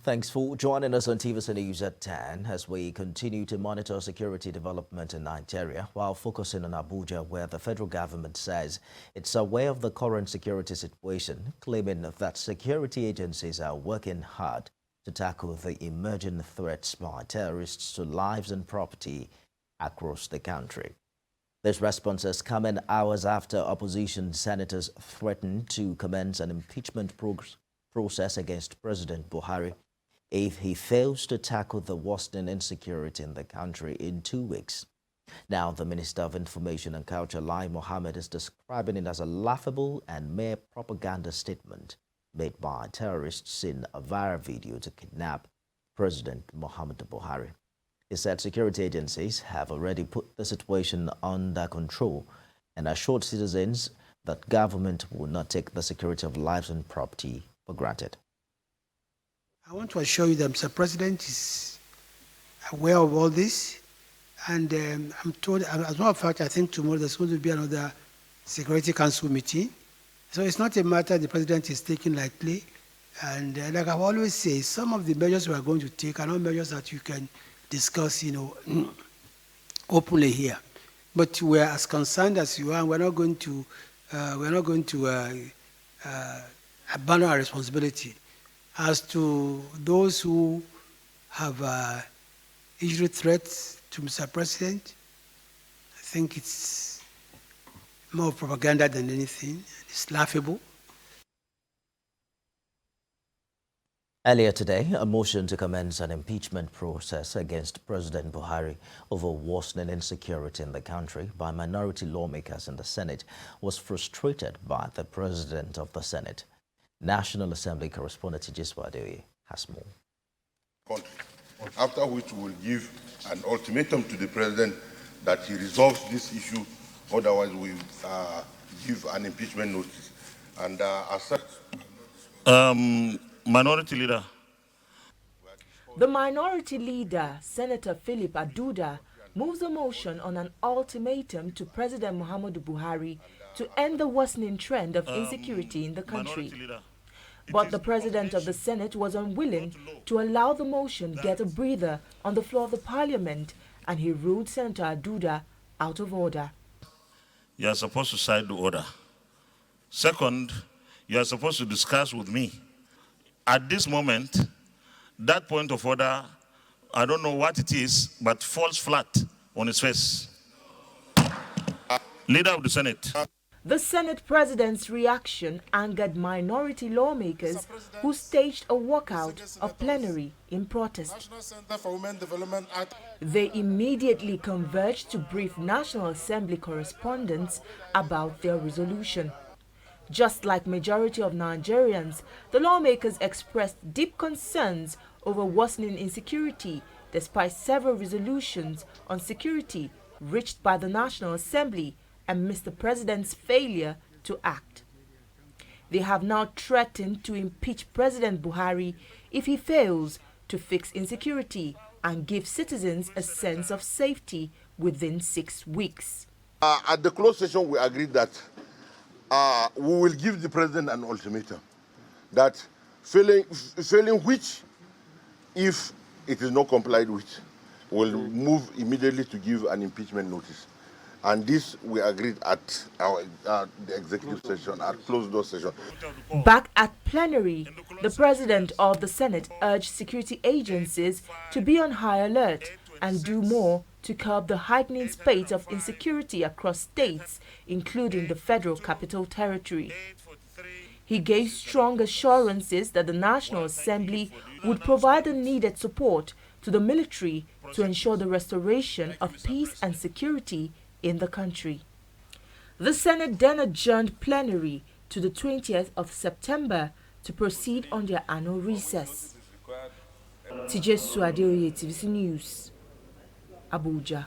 Thanks for joining us on TVC News at 10 as we continue to monitor security development in Nigeria while focusing on Abuja, where the federal government says it's aware of the current security situation, claiming that security agencies are working hard to tackle the emerging threats by terrorists to lives and property across the country. This response has come in hours after opposition senators threatened to commence an impeachment process against President Buhari if he fails to tackle the worsening insecurity in the country in 2 weeks. Now, the Minister of Information and Culture, Lai Mohammed, is describing it as a laughable and mere propaganda statement made by terrorists in a viral video to kidnap President Muhammadu Buhari. He said security agencies have already put the situation under control and assured citizens that government will not take the security of lives and property for granted. I want to assure you that Mr. President is aware of all this, and I'm told, as a matter of fact, I think tomorrow there's going to be another Security Council meeting. So it's not a matter the President is taking lightly, and like I've always said, some of the measures we are going to take are not measures that you can discuss, openly here. But we are as concerned as you are, and we're not going to abandon our responsibility. As to those who have issued threats to Mr. President, I think it's more propaganda than anything. It's laughable. Earlier today, a motion to commence an impeachment process against President Buhari over worsening insecurity in the country by minority lawmakers in the Senate was frustrated by the President of the Senate. National Assembly correspondent Jeswadeoye has more. After which we will give an ultimatum to the President that he resolves this issue, otherwise we give an impeachment notice. And as such... Minority Leader. The Minority Leader, Senator Philip Aduda, moves a motion on an ultimatum to President Muhammadu Buhari to end the worsening trend of insecurity in the country. But the President of the Senate was unwilling to allow the motion get a breather on the floor of the Parliament, and he ruled Senator Aduda out of order. You are supposed to cite the order. Second, you are supposed to discuss with me. At this moment, that point of order, I don't know what it is, but falls flat on its face. Leader of the Senate. The Senate President's reaction angered minority lawmakers who staged a walkout of plenary in protest. They immediately converged to brief National Assembly correspondents about their resolution. Just like majority of Nigerians, the lawmakers expressed deep concerns over worsening insecurity despite several resolutions on security reached by the National Assembly and Mr. President's failure to act. They have now threatened to impeach President Buhari if he fails to fix insecurity and give citizens a sense of safety within 6 weeks. At the closed session, we agreed that we will give the President an ultimatum that failing which, if it is not complied with, will move immediately to give an impeachment notice. And this we agreed at the executive session, at closed door session. Back at plenary, the President of the Senate urged security agencies to be on high alert and do more to curb the heightening spate of insecurity across states, including the Federal Capital Territory. He gave strong assurances that the National Assembly would provide the needed support to the military to ensure the restoration of peace and security in the country. The Senate then adjourned plenary to the 20th of September to proceed on their annual recess. Jeswadeoye, TVC News, Abuja.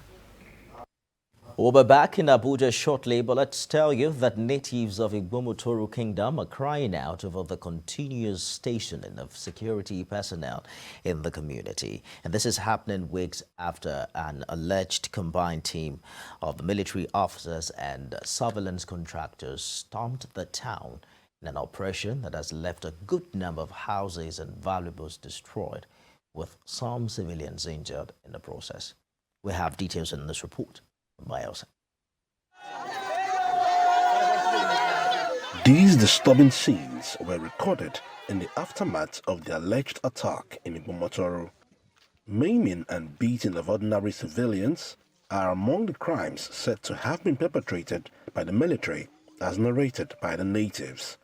We'll be back in Abuja shortly, but let's tell you that natives of Igbomotoru Kingdom are crying out over the continuous stationing of security personnel in the community. And this is happening weeks after an alleged combined team of military officers and surveillance contractors stormed the town in an operation that has left a good number of houses and valuables destroyed, with some civilians injured in the process. We have details in this report from BAYELSA. These disturbing scenes were recorded in the aftermath of the alleged attack in Igbomotoru. Maiming and beating of ordinary civilians are among the crimes said to have been perpetrated by the military, as narrated by the natives.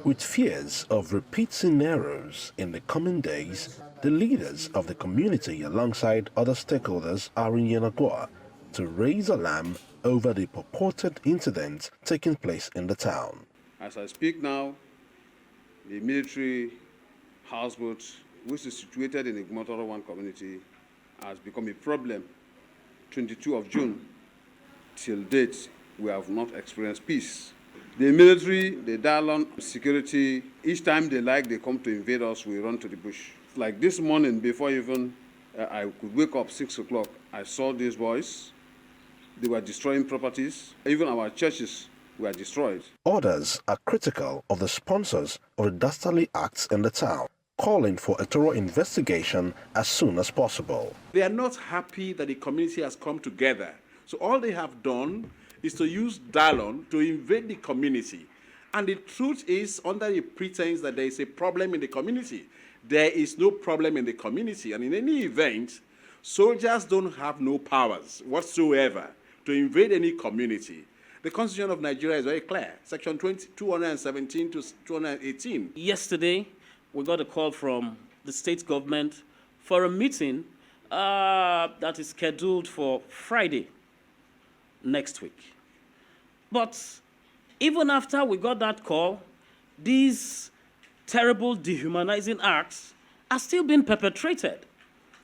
With fears of repeat scenarios in the coming days, the leaders of the community alongside other stakeholders are in Yenagoa to raise alarm over the purported incidents taking place in the town. As I speak now, the military houseboat, which is situated in the Igbomotoru 1 community, has become a problem. 22 of June, till date, we have not experienced peace. The military, the dialogue, security, each time they like, they come to invade us, we run to the bush. Like this morning, before even I could wake up 6 o'clock, I saw these boys. They were destroying properties. Even our churches were destroyed. Others are critical of the sponsors of the dastardly acts in the town, calling for a thorough investigation as soon as possible. They are not happy that the community has come together. So all they have done is to use dialogue to invade the community. And the truth is, under the pretense that there is a problem in the community, there is no problem in the community. And in any event, soldiers don't have no powers whatsoever to invade any community. The Constitution of Nigeria is very clear, Section 217 to 218. Yesterday, we got a call from the state government for a meeting that is scheduled for Friday next week. But even after we got that call, these terrible dehumanizing acts are still being perpetrated,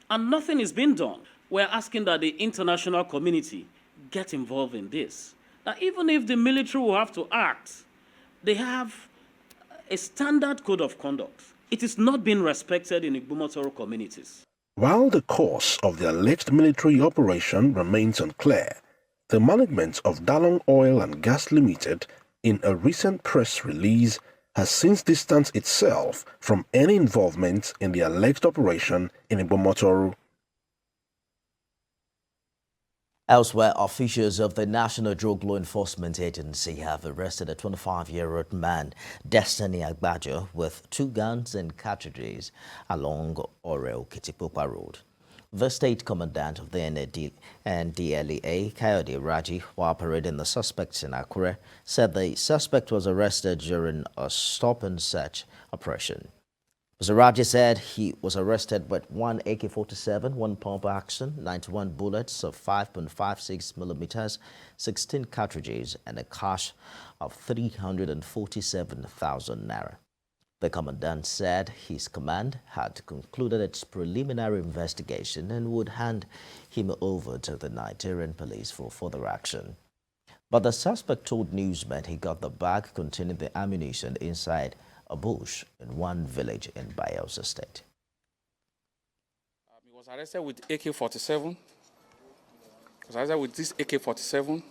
and nothing is being done. We're asking that the international community get involved in this. Now, even if the military will have to act, they have a standard code of conduct. It is not being respected in Igbomotoru communities. While the course of the alleged military operation remains unclear, the management of Dalong Oil and Gas Limited, in a recent press release, has since distanced itself from any involvement in the alleged operation in Igbomotoru. Elsewhere, officials of the National Drug Law Enforcement Agency have arrested a 25-year-old man, Destiny Agbajo, with 2 guns and cartridges along Oreo-Kitipupa Road. The state commandant of the NDLEA, Kayode Raji, while parading the suspects in Akure, said the suspect was arrested during a stop-and-search operation. Mr. Raji said he was arrested with 1 AK-47, 1 pump action, 91 bullets of 5.56 millimeters, 16 cartridges, and a cash of 347,000 naira. The commandant said his command had concluded its preliminary investigation and would hand him over to the Nigerian police for further action. But the suspect told newsmen he got the bag containing the ammunition inside a bush in one village in BAYELSA State. He was arrested with AK-47. He was arrested with this AK-47,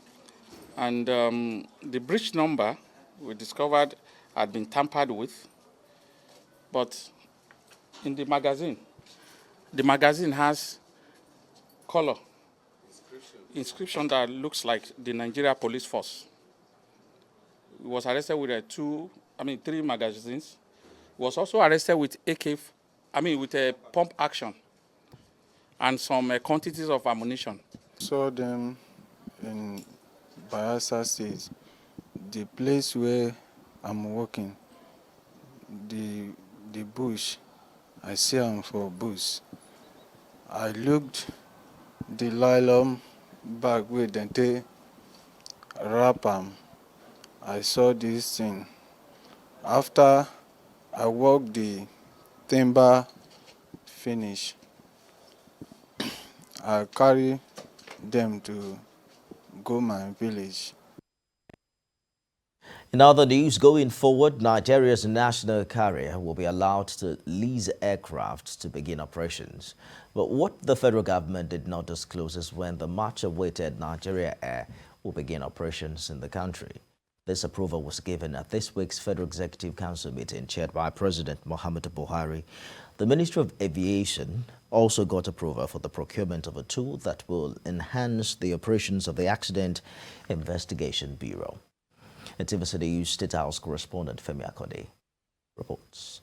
and the breech number we discovered had been tampered with. But in the magazine has color inscription that looks like the Nigeria Police Force. He was arrested with 3 magazines. He was also arrested with with a pump action and some quantities of ammunition. Saw them in BAYELSA State, the place where I'm working, the bush. I see them for bush. I looked the nylon bag where they wrap them. I saw this thing. After I walked the timber finish, I carry them to go my village. In other news, going forward, Nigeria's national carrier will be allowed to lease aircraft to begin operations. But what the federal government did not disclose is when the much-awaited Nigeria Air will begin operations in the country. This approval was given at this week's Federal Executive Council meeting chaired by President Muhammadu Buhari. The Ministry of Aviation also got approval for the procurement of a tool that will enhance the operations of the Accident Investigation Bureau. TV State House correspondent Femi Akode reports.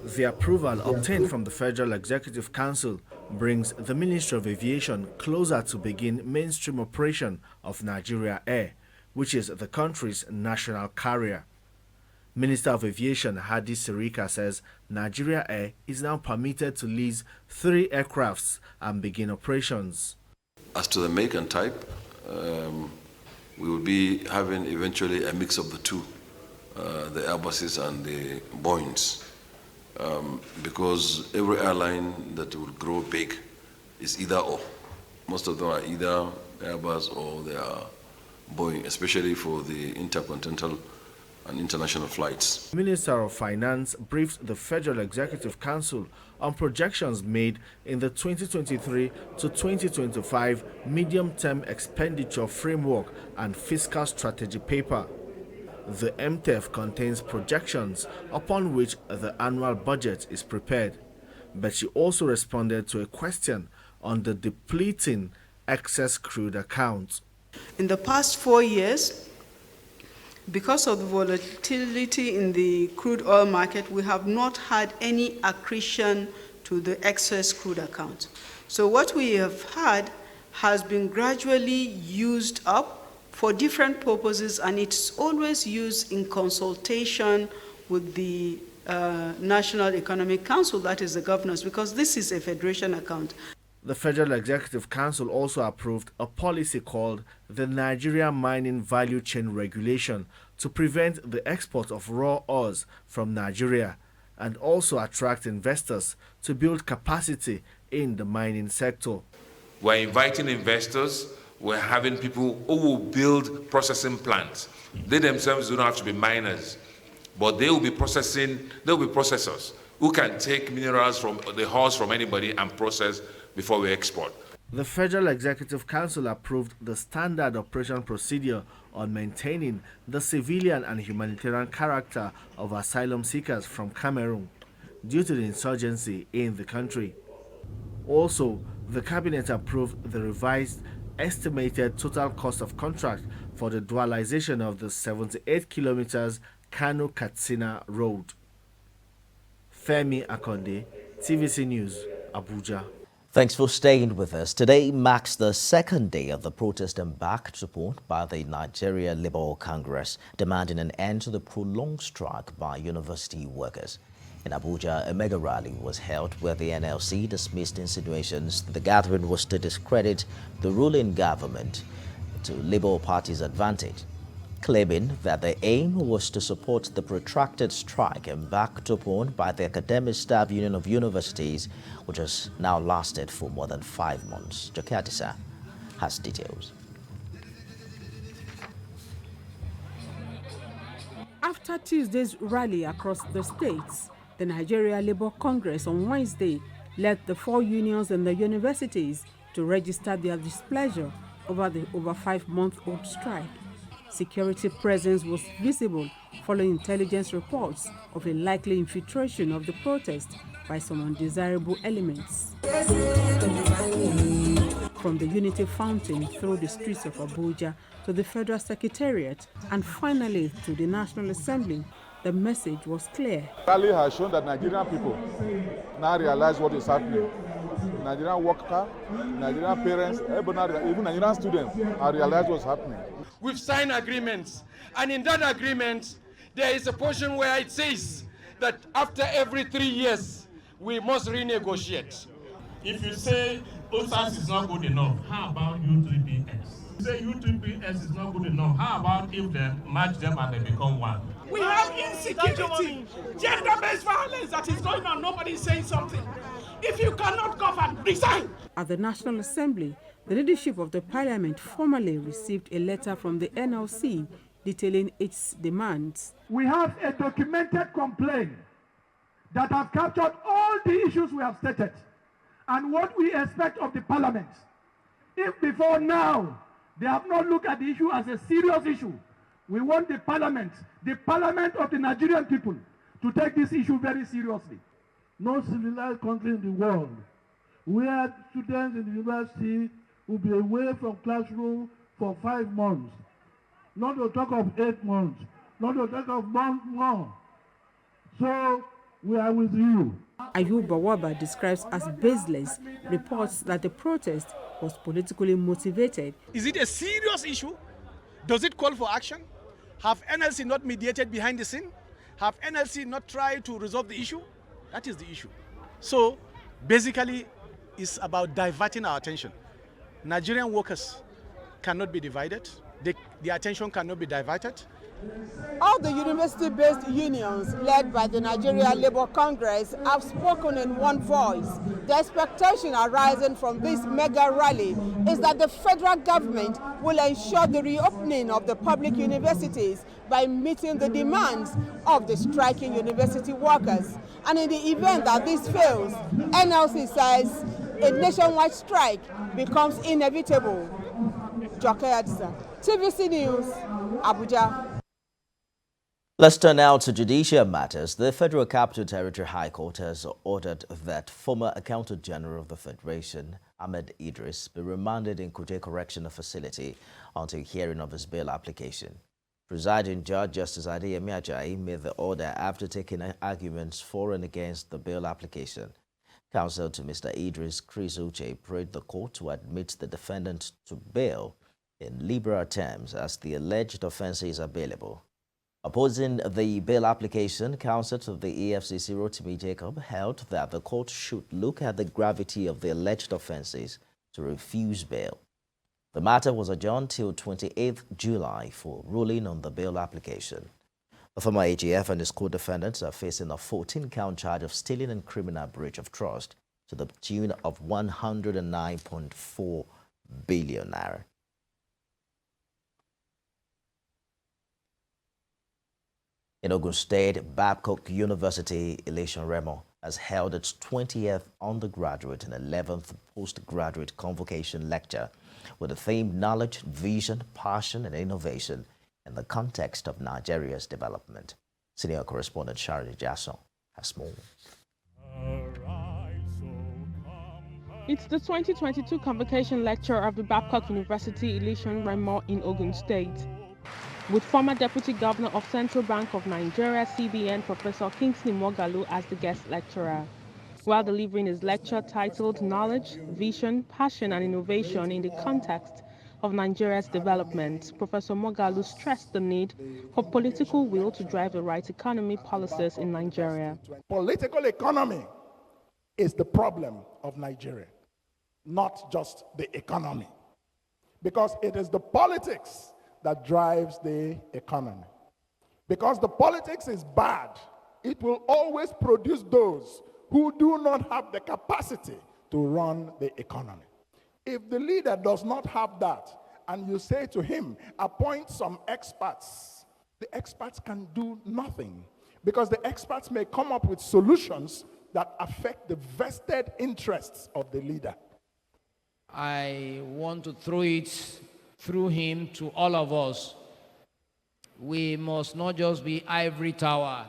The approval obtained from the Federal Executive Council brings the Ministry of Aviation closer to begin mainstream operation of Nigeria Air, which is the country's national carrier. Minister of Aviation Hadi Sirika says Nigeria Air is now permitted to lease 3 aircrafts and begin operations. As to the make and type, we will be having eventually a mix of the two, the Airbuses and the Boeings, because every airline that will grow big is either or. Most of them are either Airbus or they are Boeing, especially for the intercontinental and international flights. Minister of Finance briefed the Federal Executive Council on projections made in the 2023 to 2025 medium-term expenditure framework and fiscal strategy paper. The MTEF contains projections upon which the annual budget is prepared, but she also responded to a question on the depleting excess crude account. In the past 4 years, because of the volatility in the crude oil market, we have not had any accretion to the excess crude account. So what we have had has been gradually used up for different purposes, and it's always used in consultation with the National Economic Council, that is the governors, because this is a federation account. The Federal Executive Council also approved a policy called the Nigeria Mining Value Chain Regulation to prevent the export of raw ores from Nigeria and also attract investors to build capacity in the mining sector. We're inviting investors, we're having people who will build processing plants. They themselves don't have to be miners, but they will be processors who can take minerals from the ores from anybody and process before we export. The Federal Executive Council approved the standard operation procedure on maintaining the civilian and humanitarian character of asylum seekers from Cameroon due to the insurgency in the country. Also, the Cabinet approved the revised estimated total cost of contract for the dualization of the 78 kilometers Kano-Katsina road. Femi Akode, TVC News, Abuja. Thanks for staying with us. Today marks the second day of the protest embarked upon by the Nigeria Labour Congress, demanding an end to the prolonged strike by university workers. In Abuja, a mega rally was held where the NLC dismissed insinuations the gathering was to discredit the ruling government to Labour Party's advantage, claiming that the aim was to support the protracted strike embarked upon by the Academic Staff Union of Universities, which has now lasted for more than 5 months. Jokadisa has details. After Tuesday's rally across the states, the Nigeria Labour Congress on Wednesday led the 4 unions and the universities to register their displeasure over the over 5-month-old strike. Security presence was visible following intelligence reports of a likely infiltration of the protest by some undesirable elements. From the Unity Fountain through the streets of Abuja to the Federal Secretariat and finally to the National Assembly, the message was clear. The rally has shown that Nigerian people now realize what is happening. Nigerian workers, Nigerian parents, even Nigerian students realize what's happening. We've signed agreements, and in that agreement, there is a portion where it says that after every 3 years, we must renegotiate. If you say OSAS is not good enough, how about U3PS? You say U3PS is not good enough, how about if they match them and they become one? We have insecurity, gender-based violence that is going on. Nobody is saying something. If you cannot govern, resign. At the National Assembly, the leadership of the Parliament formally received a letter from the NLC detailing its demands. We have a documented complaint that has captured all the issues we have stated and what we expect of the Parliament. If before now they have not looked at the issue as a serious issue, We want the parliament of the Nigerian people, to take this issue very seriously. No civilized country in the world where students in the university will be away from classroom for 5 months, not to talk of 8 months, not to talk of more. So we are with you. Ayuba Waba describes as baseless reports that the protest was politically motivated. Is it a serious issue? Does it call for action? Have NLC not mediated behind the scene? Have NLC not tried to resolve the issue? That is the issue. So basically, it's about diverting our attention. Nigerian workers cannot be divided. The attention cannot be diverted. All the university-based unions led by the Nigeria Labour Congress have spoken in one voice. The expectation arising from this mega rally is that the federal government will ensure the reopening of the public universities by meeting the demands of the striking university workers. And in the event that this fails, NLC says a nationwide strike becomes inevitable. Joke Adisa, TVC News, Abuja. Let's turn now to judicial matters. The Federal Capital Territory High Court has ordered that former Accountant General of the Federation, Ahmed Idris, be remanded in Kuje Correctional Facility until hearing of his bail application. Presiding Judge Justice Adeyemi Ajayi made the order after taking arguments for and against the bail application. Counsel to Mr. Idris, Chris Uche, prayed the court to admit the defendant to bail in liberal terms as the alleged offences are bailable. Opposing the bail application, counsel to the EFCC Rotimi Jacob held that the court should look at the gravity of the alleged offences to refuse bail. The matter was adjourned till 28th July for ruling on the bail application. The former AGF and his co-defendants are facing a 14-count charge of stealing and criminal breach of trust to the tune of 109.4 billion naira. In Ogun State, Babcock University Elation Remo has held its 20th undergraduate and 11th postgraduate convocation lecture with the theme Knowledge, Vision, Passion and Innovation in the context of Nigeria's development. Senior correspondent Sharon Jason has more. It's the 2022 convocation lecture of the Babcock University Elation Remo in Ogun State, with former Deputy Governor of Central Bank of Nigeria, CBN, Professor Kingsley Moghalu as the guest lecturer. While delivering his lecture titled Knowledge, Vision, Passion and Innovation in the Context of Nigeria's Development, Professor Moghalu stressed the need for political will to drive the right economy policies in Nigeria. Political economy is the problem of Nigeria, not just the economy, because it is the politics that drives the economy. Because the politics is bad, it will always produce those who do not have the capacity to run the economy. If the leader does not have that, and you say to him, appoint some experts, the experts can do nothing, because the experts may come up with solutions that affect the vested interests of the leader. I want to throw it through him to all of us. We must not just be ivory tower,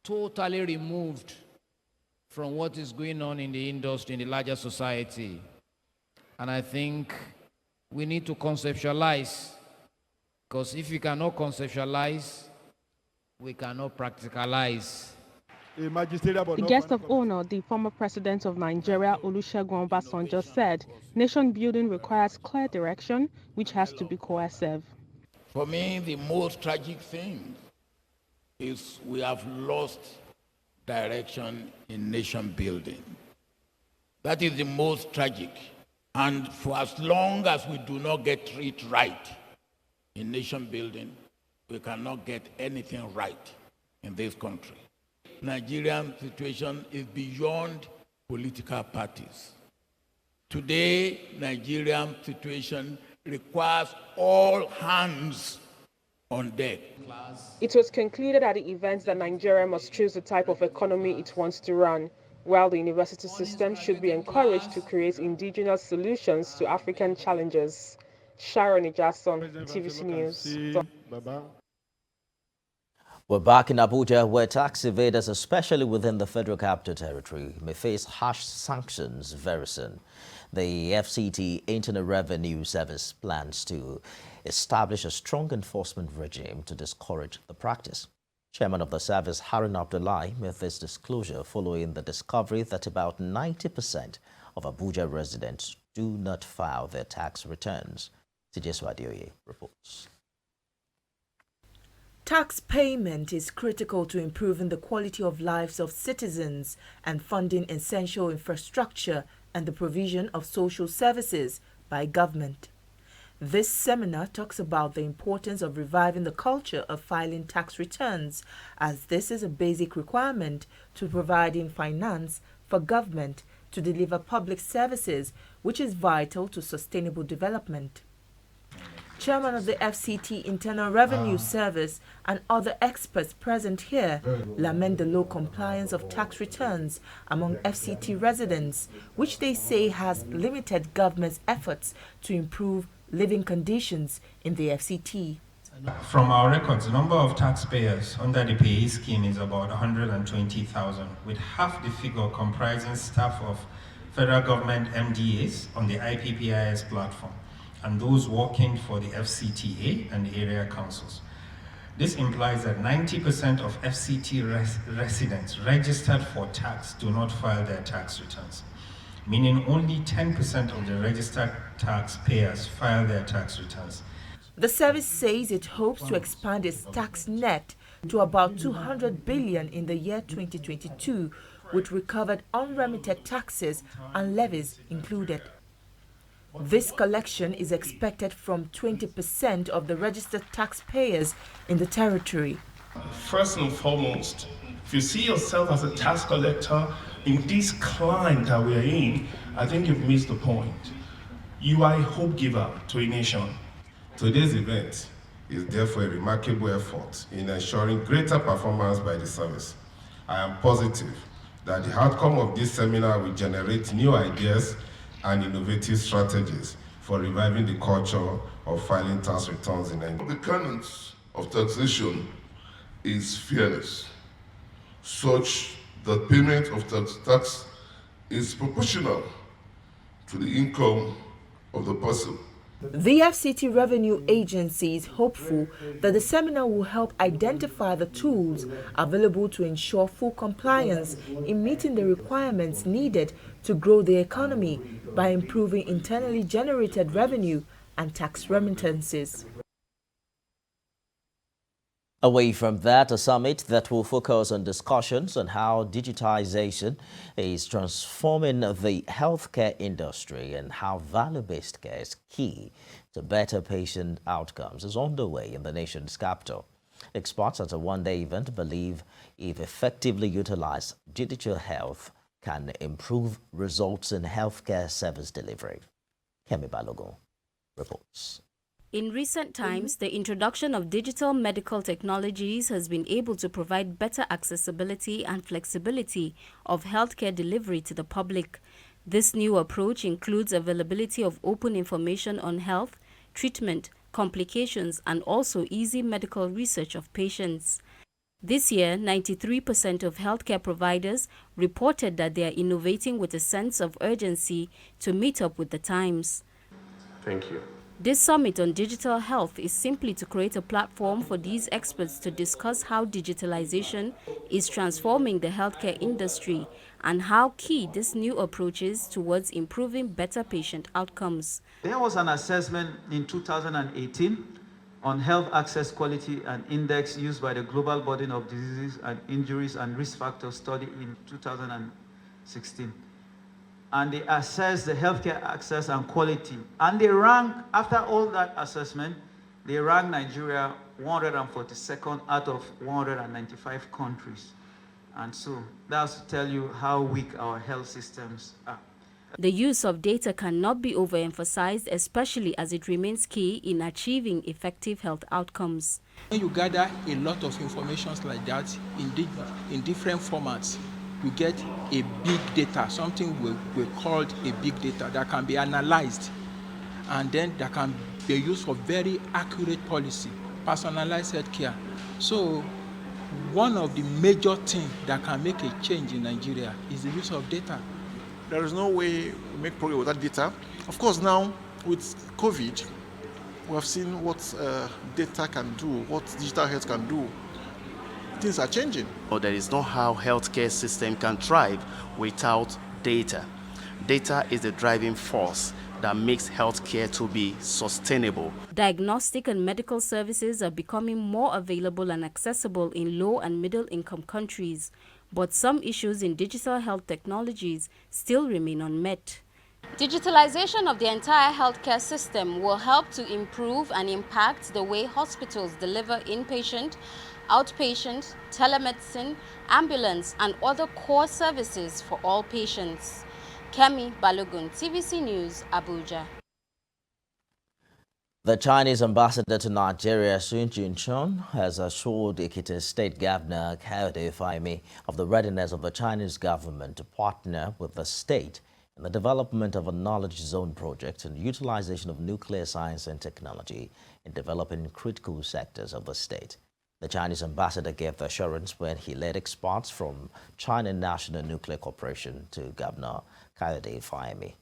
totally removed from what is going on in the industry, in the larger society. And I think we need to conceptualize, because if we cannot conceptualize, we cannot practicalize. The guest of honor, the former president of Nigeria, Olusegun Obasanjo, said nation building requires clear direction, which has to be cohesive. For me, the most tragic thing is we have lost direction in nation building. That is the most tragic. And for as long as we do not get it right in nation building, we cannot get anything right in this country. Nigerian situation is beyond political parties. Today, Nigerian situation requires all hands on deck. It was concluded at the event that Nigeria must choose the type of economy it wants to run, while the university system should be encouraged to create indigenous solutions to African challenges. Sharon Ijason, TVC News. Baba. We're back in Abuja, where tax evaders, especially within the Federal Capital Territory, may face harsh sanctions very soon. The FCT Internal Revenue Service plans to establish a strong enforcement regime to discourage the practice. Chairman of the service, Harun Abdullahi, made this disclosure following the discovery that about 90% of Abuja residents do not file their tax returns. Tijeswa Adioye reports. Tax payment is critical to improving the quality of lives of citizens and funding essential infrastructure and the provision of social services by government. This seminar talks about the importance of reviving the culture of filing tax returns, as this is a basic requirement to providing finance for government to deliver public services, which is vital to sustainable development. Chairman of the FCT Internal Revenue Service and other experts present here lament the low compliance of tax returns among FCT residents, which they say has limited government's efforts to improve living conditions in the FCT. From our records, the number of taxpayers under the payee scheme is about 120,000, with half the figure comprising staff of federal government MDAs on the IPPIS platform, and those working for the FCTA and the area councils. This implies that 90% of FCT residents registered for tax do not file their tax returns, meaning only 10% of the registered taxpayers file their tax returns. The service says it hopes to expand its tax net to about 200 billion in the year 2022, with recovered unremitted taxes and levies included. This collection is expected from 20% of the registered taxpayers in the territory. First and foremost, if you see yourself as a tax collector in this climate that we are in, I think you've missed the point. You are a hope giver to a nation. Today's event is therefore a remarkable effort in ensuring greater performance by the service. I am positive that the outcome of this seminar will generate new ideas and innovative strategies for reviving the culture of filing tax returns in Nigeria. The canons of taxation is fairness, such that payment of tax is proportional to the income of the person. The FCT Revenue Agency is hopeful that the seminar will help identify the tools available to ensure full compliance in meeting the requirements needed to grow the economy by improving internally generated revenue and tax remittances. Away from that, a summit that will focus on discussions on how digitization is transforming the healthcare industry and how value-based care is key to better patient outcomes is underway in the nation's capital. Experts at a one-day event believe if effectively utilized, digital health can improve results in healthcare service delivery. Kemi Balogun reports. In recent times, the introduction of digital medical technologies has been able to provide better accessibility and flexibility of healthcare delivery to the public. This new approach includes availability of open information on health, treatment, complications, and also easy medical research of patients. This year, 93% of healthcare providers reported that they are innovating with a sense of urgency to meet up with the times. Thank you. This summit on digital health is simply to create a platform for these experts to discuss how digitalization is transforming the healthcare industry and how key this new approach is towards improving better patient outcomes. There was an assessment in 2018 on health access quality and index used by the Global Burden of Diseases and Injuries and Risk Factors study in 2016. And they assess the healthcare access and quality. And they rank, after all that assessment, they rank Nigeria 142nd out of 195 countries. And so that's to tell you how weak our health systems are. The use of data cannot be overemphasized, especially as it remains key in achieving effective health outcomes. When you gather a lot of information like that in different formats, you get a big data, something we called a big data that can be analyzed, and then that can be used for very accurate policy. personalized healthcare. So one of the major things that can make a change in Nigeria is the use of data. There is no way we make progress without data. Of course, now with COVID, we have seen what data can do, what digital health can do. Things are changing. There is no how healthcare system can thrive without data. Data is the driving force that makes healthcare to be sustainable. Diagnostic and medical services are becoming more available and accessible in low and middle income countries, but some issues in digital health technologies still remain unmet. Digitalization of the entire healthcare system will help to improve and impact the way hospitals deliver inpatient, outpatient, telemedicine, ambulance, and other core services for all patients. Kemi Balogun, TVC News, Abuja. The Chinese ambassador to Nigeria, Sun Jun-chun, has assured Ekiti State Governor Kayode Fayemi of the readiness of the Chinese government to partner with the state in the development of a knowledge zone project and utilization of nuclear science and technology in developing critical sectors of the state. The Chinese ambassador gave the assurance when he led experts from China National Nuclear Corporation to Governor Kayode Fayemi.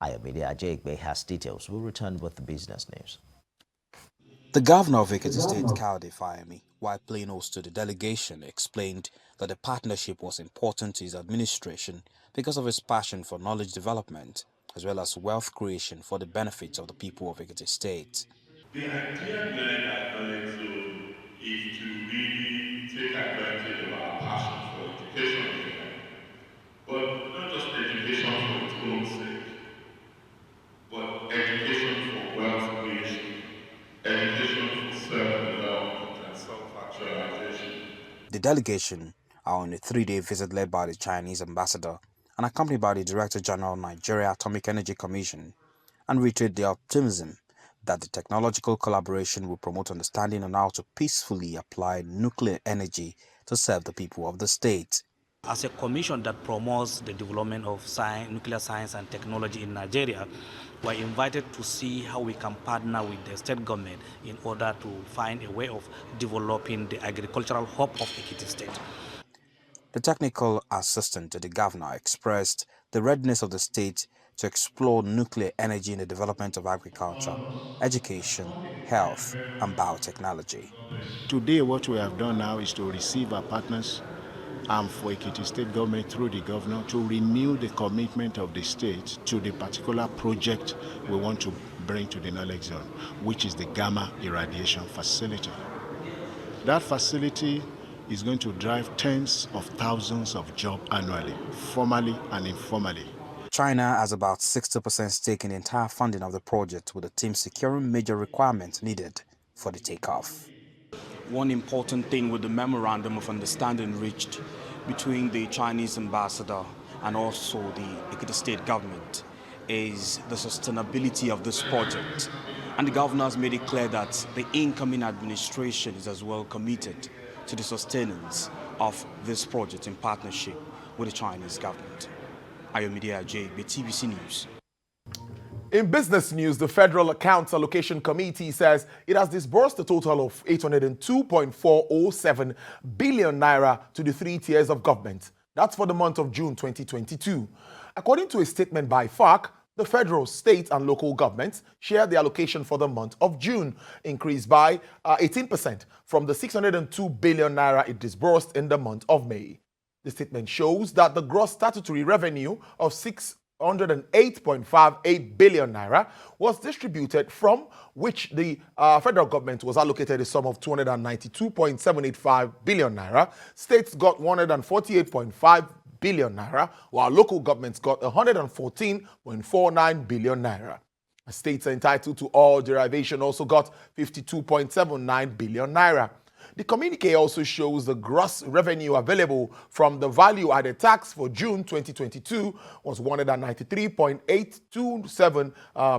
Ayomide Ajegbe has details. We'll return with the business news. The governor of Ekiti State, Kayode Fayemi, while playing host to the delegation, explained that the partnership was important to his administration because of his passion for knowledge development as well as wealth creation for the benefit of the people of Ekiti State. The idea behind ALLEGE is to really take advantage of our passion for education here, but not just education for its own sake, but education for wealth creation, education for self-development and self-actualization. The delegation are on a 3-day visit led by the Chinese ambassador and accompanied by the Director General of Nigeria Atomic Energy Commission, and reiterate their optimism that the technological collaboration will promote understanding on how to peacefully apply nuclear energy to serve the people of the state. As a commission that promotes the development of nuclear science and technology in Nigeria, we're invited to see how we can partner with the state government in order to find a way of developing the agricultural hub of Ekiti State. The technical assistant to the governor expressed the readiness of the state to explore nuclear energy in the development of agriculture, education, health, and biotechnology. Today, what we have done now is to receive our partners and for Ekiti State government through the governor to renew the commitment of the state to the particular project we want to bring to the knowledge zone, which is the gamma irradiation facility. That facility is going to drive tens of thousands of jobs annually, formally and informally. China has about 60% stake in the entire funding of the project, with the team securing major requirements needed for the takeoff. One important thing with the memorandum of understanding reached between the Chinese ambassador and also the Ekiti State government is the sustainability of this project. And the governor has made it clear that the incoming administration is as well committed to the sustenance of this project in partnership with the Chinese government. Ayomide Ajegbe, TVC News. In business news, the Federal Accounts Allocation Committee says it has disbursed a total of 802.407 billion naira to the 3 tiers of government. That's for the month of June 2022. According to a statement by FARC, the federal, state, and local governments share the allocation for the month of June, increased by 18% from the 602 billion naira it disbursed in the month of May. The statement shows that the gross statutory revenue of 608.58 billion naira was distributed, from which the federal government was allocated a sum of 292.785 billion naira. States got 148.5 billion naira, while local governments got 114.49 billion naira. States entitled to all derivation also got 52.79 billion naira. The communique also shows the gross revenue available from the value-added tax for June 2022 was 193.827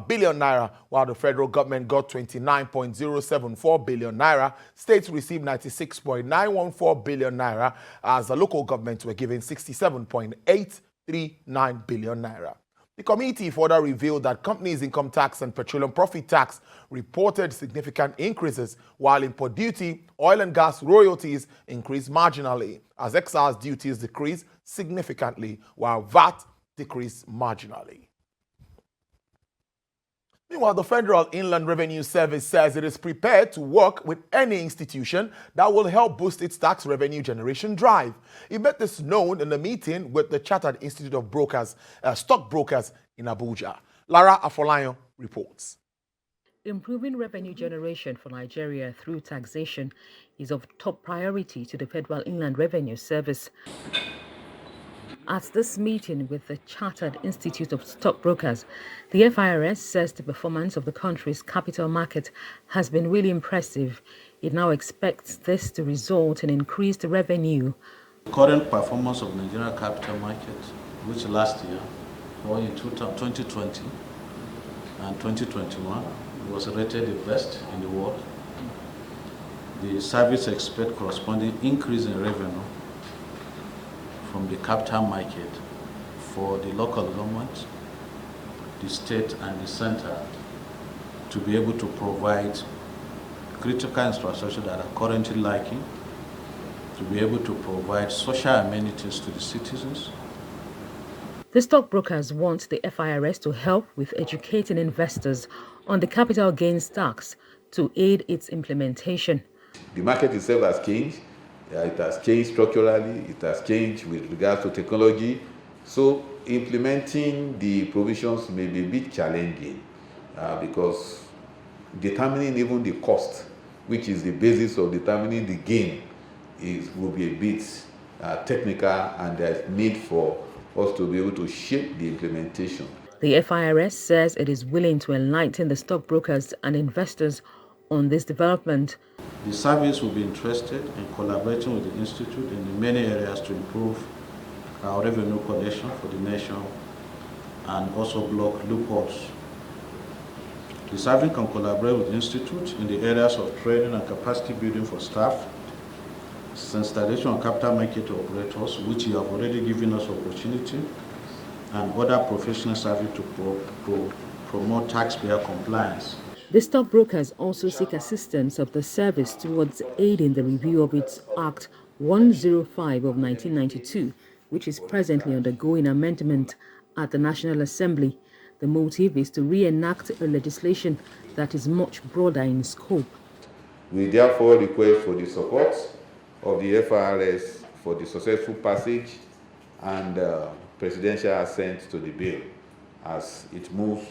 billion naira, while the federal government got 29.074 billion naira. States received 96.914 billion naira, as the local governments were given 67.839 billion naira. The committee further revealed that companies' income tax and petroleum profit tax reported significant increases, while import duty, oil and gas royalties increased marginally, as excise duties decreased significantly, while VAT decreased marginally. Meanwhile, the Federal Inland Revenue Service says it is prepared to work with any institution that will help boost its tax revenue generation drive. It made this known in a meeting with the Chartered Institute of Stockbrokers in Abuja. Lara Afolayan reports. Improving revenue generation for Nigeria through taxation is of top priority to the Federal Inland Revenue Service. At this meeting with the Chartered Institute of Stockbrokers, the FIRS says the performance of the country's capital market has been really impressive. It now expects this to result in increased revenue. The current performance of Nigerian capital market, which last year, or in 2020 and 2021, was rated the best in the world. The service expects corresponding increase in revenue from the capital market for the local government, the state and the center to be able to provide critical infrastructure that are currently lacking, to be able to provide social amenities to the citizens. The stockbrokers want the FIRS to help with educating investors on the capital gains tax to aid its implementation. The market itself has changed. It has changed structurally, it has changed with regards to technology. So implementing the provisions may be a bit challenging because determining even the cost, which is the basis of determining the gain, will be a bit technical, and there's need for us to be able to shape the implementation. The FIRS says it is willing to enlighten the stockbrokers and investors on this development. The service will be interested in collaborating with the Institute in the many areas to improve our revenue collection for the nation and also block loopholes. The service can collaborate with the Institute in the areas of training and capacity building for staff, sensitization of capital market operators, which you have already given us opportunity, and other professional service to promote taxpayer compliance. The stockbrokers also seek assistance of the service towards aiding the review of its Act 105 of 1992, which is presently undergoing amendment at the National Assembly. The motive is to reenact a legislation that is much broader in scope. We therefore request for the support of the FIRS for the successful passage and presidential assent to the bill as it moves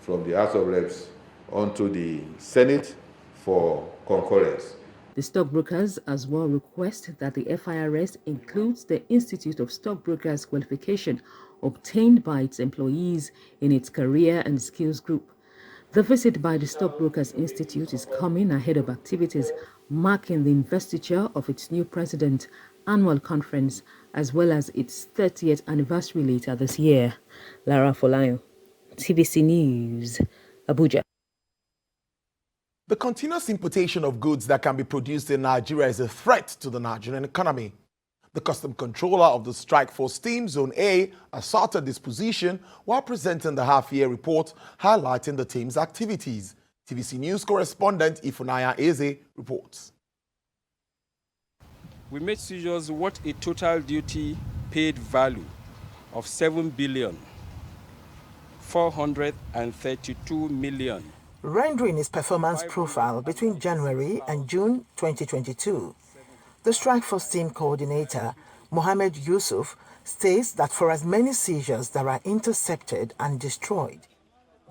from the House of Reps onto the Senate for concurrence. The stockbrokers as well request that the FIRS includes the Institute of Stockbrokers qualification obtained by its employees in its career and skills group. The visit by the Stockbrokers Institute is coming ahead of activities marking the investiture of its new president, annual conference, as well as its 30th anniversary later this year. Lara Afolayan, TVC News, Abuja. The continuous importation of goods that can be produced in Nigeria is a threat to the Nigerian economy. The custom controller of the Strike Force Team Zone A asserted this position while presenting the half-year report highlighting the team's activities. TVC News correspondent Ifunaya Eze reports. We made seizures worth a total duty paid value of 7,432 million. Rendering its performance profile between January and June 2022, the Strike Force Team Coordinator, Mohammed Yusuf, states that for as many seizures that are intercepted and destroyed,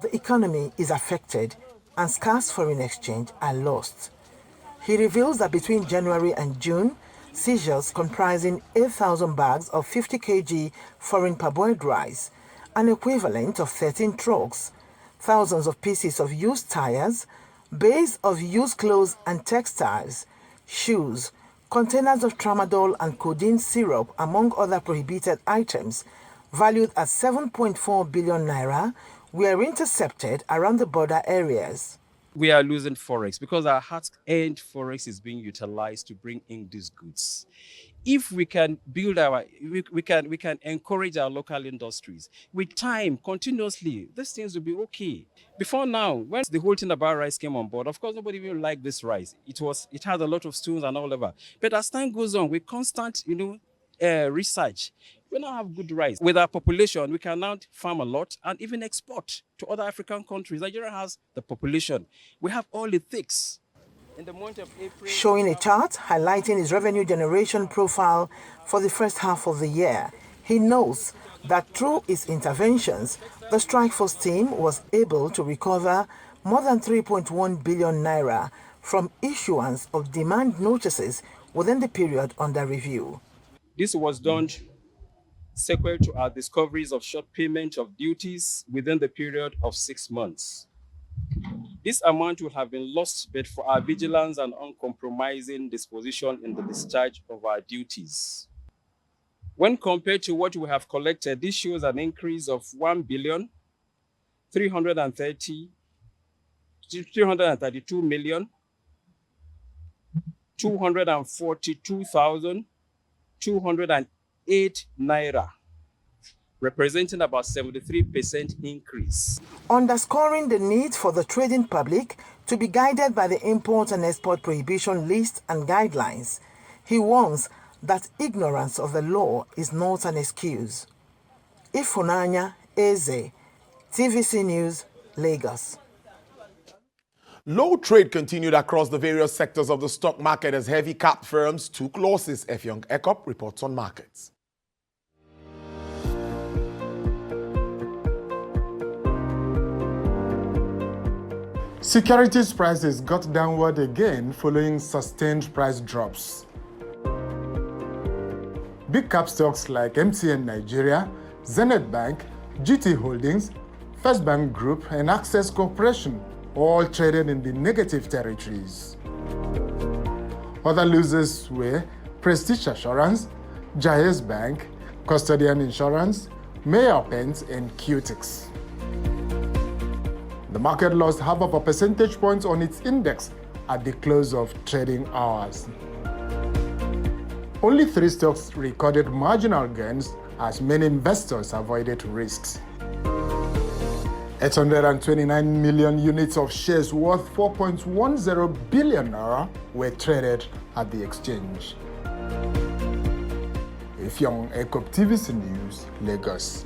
the economy is affected and scarce foreign exchange are lost. He reveals that between January and June, seizures comprising 8,000 bags of 50 kg foreign parboiled rice, an equivalent of 13 trucks, thousands of pieces of used tires, bays of used clothes and textiles, shoes, containers of tramadol and codeine syrup, among other prohibited items, valued at 7.4 billion naira, were intercepted around the border areas. We are losing forex because our hard-earned forex is being utilized to bring in these goods. if we can build we can encourage our local industries with time, continuously, these things will be okay. Before now, when the whole thing about rice came on board, of course, nobody even liked this rice. It had a lot of stones and all over. But as time goes on, with constant, research, we now have good rice. With our population, we can now farm a lot and even export to other African countries. Nigeria has the population. We have all it takes. In the month of April, showing a chart highlighting his revenue generation profile for the first half of the year. He knows that through its interventions, the strike force team was able to recover more than 3.1 billion naira from issuance of demand notices within the period under review. This was done sequel to our discoveries of short payment of duties within the period of 6 months. This amount would have been lost but for our vigilance and uncompromising disposition in the discharge of our duties. When compared to what we have collected, this shows an increase of 1,332,242,208 naira, representing about 73% increase. Underscoring the need for the trading public to be guided by the import and export prohibition list and guidelines, he warns that ignorance of the law is not an excuse. Ifunanya Eze, TVC News, Lagos. Low trade continued across the various sectors of the stock market as heavy cap firms took losses. Effiong Ekop reports on markets. Securities prices got downward again following sustained price drops. Big cap stocks like MTN Nigeria, Zenith Bank, GT Holdings, First Bank Group, and Access Corporation all traded in the negative territories. Other losers were Prestige Assurance, Jayes Bank, Custodian Insurance, Mayor Pence, and Qtix. The market lost half of a percentage point on its index at the close of trading hours. Only 3 stocks recorded marginal gains as many investors avoided risks. 829 million units of shares worth 4.10 billion naira were traded at the exchange. Effiong Ekop, TVC News, Lagos.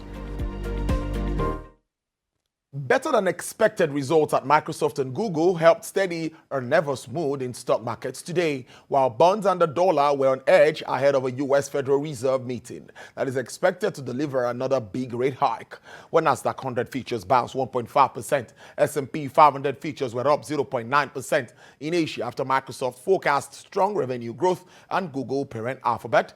Better than expected results at Microsoft and Google helped steady a nervous mood in stock markets today, while bonds and the dollar were on edge ahead of a U.S. Federal Reserve meeting that is expected to deliver another big rate hike. When Nasdaq 100 futures bounced 1.5%, S&P 500 futures were up 0.9% in Asia after Microsoft forecast strong revenue growth and Google, parent Alphabet,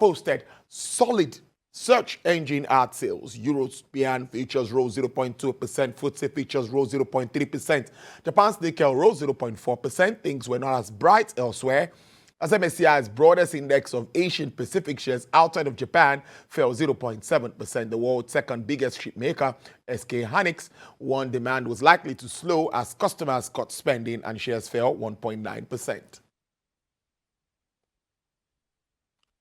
posted solid search engine ad sales. European futures rose 0.2%, FTSE futures rose 0.3%, Japan's Nikkei rose 0.4%. Things were not as bright elsewhere, as MSCI's broadest index of Asian Pacific shares outside of Japan fell 0.7%. The world's second biggest shipmaker, SK Hynix, warned demand was likely to slow as customers cut spending and shares fell 1.9%.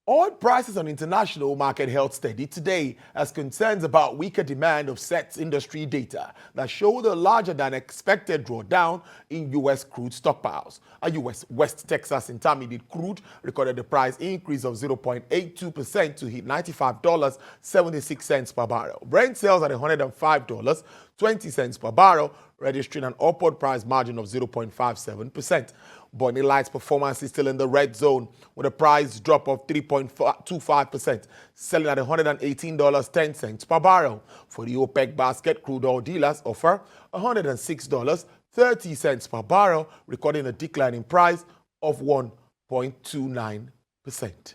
Oil prices on international market held steady today as concerns about weaker demand offsets industry data that showed a larger than expected drawdown in U.S. crude stockpiles. A U.S. West Texas Intermediate crude recorded a price increase of 0.82% to hit $95.76 per barrel. Brent sells at $105.20 per barrel, registering an upward price margin of 0.57%. Bonnie Light's performance is still in the red zone with a price drop of 3.25%, selling at $118.10 per barrel. For the OPEC basket, crude oil dealers offer $106.30 per barrel, recording a decline in price of 1.29%.